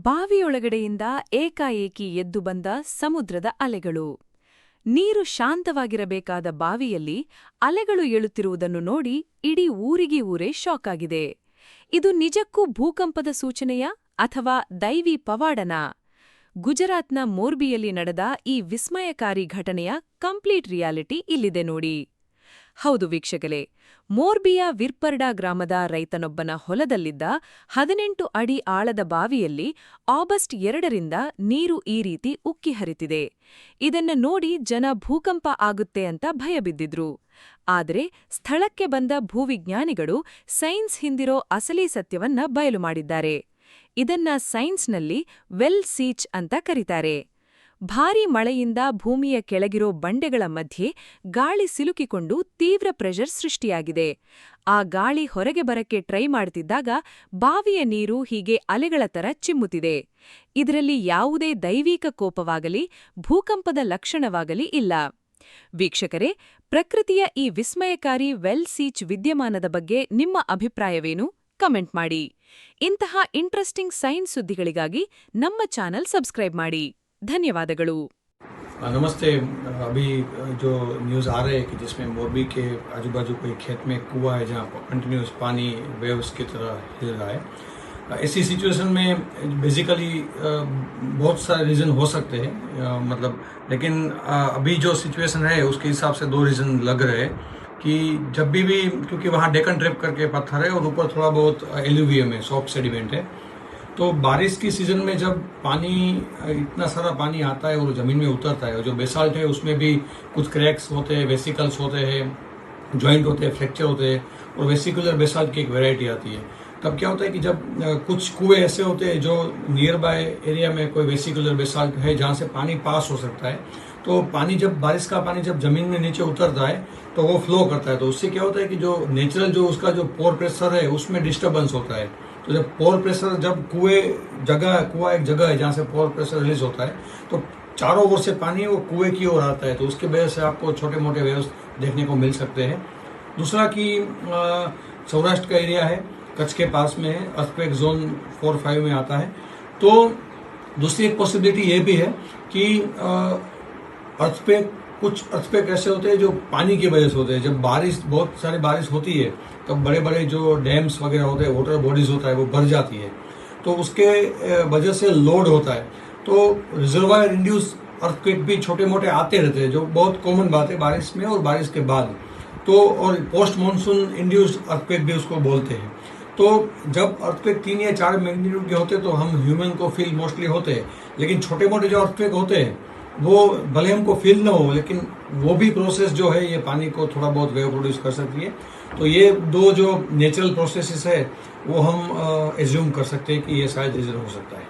ಬಾವಿಯೊಳಗಡೆಯಿಂದ ಏಕಾಏಕಿ ಎದ್ದು ಬಂದ ಸಮುದ್ರದ ಅಲೆಗಳು. ನೀರು ಶಾಂತವಾಗಿರಬೇಕಾದ ಬಾವಿಯಲ್ಲಿ ಅಲೆಗಳು ಏಳುತ್ತಿರುವುದನ್ನು ನೋಡಿ ಇಡೀ ಊರಿಗೆ ಊರೇ ಶಾಕ್ ಆಗಿದೆ. ಇದು ನಿಜಕ್ಕೂ ಭೂಕಂಪದ ಸೂಚನೆಯಾ ಅಥವಾ ದೈವಿ ಪವಾಡನಾ? ಗುಜರಾತ್ನ ಮೋರ್ಬಿಯಲ್ಲಿ ನಡೆದ ಈ ವಿಸ್ಮಯಕಾರಿ ಘಟನೆಯ ಕಂಪ್ಲೀಟ್ ರಿಯಾಲಿಟಿ ಇಲ್ಲಿದೆ ನೋಡಿ. ಹೌದು ವೀಕ್ಷಕರೇ, ಮೋರ್ಬಿಯ ವಿರ್ಪರ್ಡಾ ಗ್ರಾಮದ ರೈತನೊಬ್ಬನ ಹೊಲದಲ್ಲಿದ್ದ 18 ಅಡಿ ಆಳದ ಬಾವಿಯಲ್ಲಿ ಆಗಸ್ಟ್ 2ರಿಂದ ನೀರು ಈ ರೀತಿ ಉಕ್ಕಿ ಹರಿತಿದೆ. ಇದನ್ನ ನೋಡಿ ಜನ ಭೂಕಂಪ ಆಗುತ್ತೆ ಅಂತ ಭಯಬಿದ್ದಿದ್ರು. ಆದರೆ ಸ್ಥಳಕ್ಕೆ ಬಂದ ಭೂವಿಜ್ಞಾನಿಗಳು ಸೈನ್ಸ್ ಹಿಂದಿರೋ ಅಸಲಿ ಸತ್ಯವನ್ನ ಬಯಲು ಮಾಡಿದ್ದಾರೆ. ಇದನ್ನ ಸೈನ್ಸ್ನಲ್ಲಿ ವೆಲ್ ಸೀಚ್ ಅಂತ ಕರೀತಾರೆ. ಭಾರೀ ಮಳೆಯಿಂದ ಭೂಮಿಯ ಕೆಳಗಿರೋ ಬಂಡೆಗಳ ಮಧ್ಯೆ ಗಾಳಿ ಸಿಲುಕಿಕೊಂಡು ತೀವ್ರ ಪ್ರೆಷರ್ ಸೃಷ್ಟಿಯಾಗಿದೆ. ಆ ಗಾಳಿ ಹೊರಗೆ ಬರಕ್ಕೆ ಟ್ರೈ ಮಾಡ್ತಿದ್ದಾಗ ಬಾವಿಯ ನೀರು ಹೀಗೆ ಅಲೆಗಳ ತರ ಚಿಮ್ಮುತ್ತಿದೆ. ಇದರಲ್ಲಿ ಯಾವುದೇ ದೈವಿಕ ಕೋಪವಾಗಲಿ ಭೂಕಂಪದ ಲಕ್ಷಣವಾಗಲಿ ಇಲ್ಲ. ವೀಕ್ಷಕರೇ, ಪ್ರಕೃತಿಯ ಈ ವಿಸ್ಮಯಕಾರಿ ವೆಲ್ ಸೀಚ್ ವಿದ್ಯಮಾನದ ಬಗ್ಗೆ ನಿಮ್ಮ ಅಭಿಪ್ರಾಯವೇನು? ಕಮೆಂಟ್ ಮಾಡಿ. ಇಂತಹ ಇಂಟ್ರೆಸ್ಟಿಂಗ್ ಸೈನ್ಸ್ ಸುದ್ದಿಗಳಿಗಾಗಿ ನಮ್ಮ ಚಾನೆಲ್ ಸಬ್ಸ್ಕ್ರೈಬ್ ಮಾಡಿ. ಧನ್ಯವಾದಗಳು. नमस्ते। अभी जो न्यूज़ आ रहे हैं कि जिसमें मोरबी के आजू बाजू कोई खेत में कुआं है जहाँ कंटिन्यूस पानी वेव्स की तरह हिल रहा है। ऐसी सिचुएशन में बेसिकली बहुत सारे रीज़न हो सकते हैं, मतलब लेकिन अभी जो सिचुएशन है उसके हिसाब से 2 रीज़न लग रहे हैं कि जब भी क्योंकि वहाँ डेकन ट्रैप करके पत्थर है और ऊपर थोड़ा बहुत एल्यूवियम है, सॉफ्ट सेडिमेंट है, तो बारिश की सीजन में जब पानी इतना सारा पानी आता है और ज़मीन में उतरता है और जो बेसाल्ट है उसमें भी कुछ क्रैक्स होते हैं, वेसिकल्स होते हैं, जॉइंट होते हैं, फ्रैक्चर होते हैं और वेसिकुलर बेसाल्ट की एक वैरायटी आती है। तब क्या होता है कि जब कुछ कुएं ऐसे होते हैं जो नियर बाय एरिया में कोई वेसिकुलर बेसाल्ट है जहाँ से पानी पास हो सकता है, तो पानी जब बारिश का पानी जब जमीन में नीचे उतरता है तो वो फ्लो करता है, तो उससे क्या होता है कि जो नेचुरल जो उसका जो पोर प्रेशर है उसमें डिस्टर्बेंस होता है। तो जब पोर प्रेशर जब कुआं एक जगह है जहाँ से पोर प्रेशर रिलीज होता है, तो चारों ओर से पानी वो कुएं की ओर आता है, तो उसके वजह से आपको छोटे मोटे वेव्स देखने को मिल सकते हैं। दूसरा कि सौराष्ट्र का एरिया है, कच्छ के पास में है, अर्थक्वेक जोन 4-5 में आता है। तो दूसरी एक पॉसिबिलिटी ये भी है कि कुछ अर्थक्वेक ऐसे होते हैं जो पानी की वजह से होते हैं। जब बहुत सारी बारिश होती है तब बड़े बड़े जो डैम्स वगैरह होते हैं, वाटर बॉडीज होता है, वो भर जाती है, तो उसके वजह से लोड होता है। तो रिजर्वायर इंड्यूस अर्थक्वेक भी छोटे मोटे आते रहते हैं, जो बहुत कॉमन बात है बारिश में और बारिश के बाद। तो और पोस्ट मानसून इंड्यूस अर्थक्वेक भी उसको बोलते हैं। तो जब अर्थक्वेक 3 या 4 मैग्नीट्यूड के होते हैं तो हम ह्यूमन को फील मोस्टली होते हैं, लेकिन छोटे मोटे जो अर्थक्वेक होते हैं वो भले हमको फील ना हो, लेकिन वो भी प्रोसेस जो है ये पानी को थोड़ा बहुत वेव प्रोड्यूस कर सकती है। तो ये 2 जो नेचुरल प्रोसेसेस है वो हम एज्यूम कर सकते हैं कि ये शायद रीजन हो सकता है।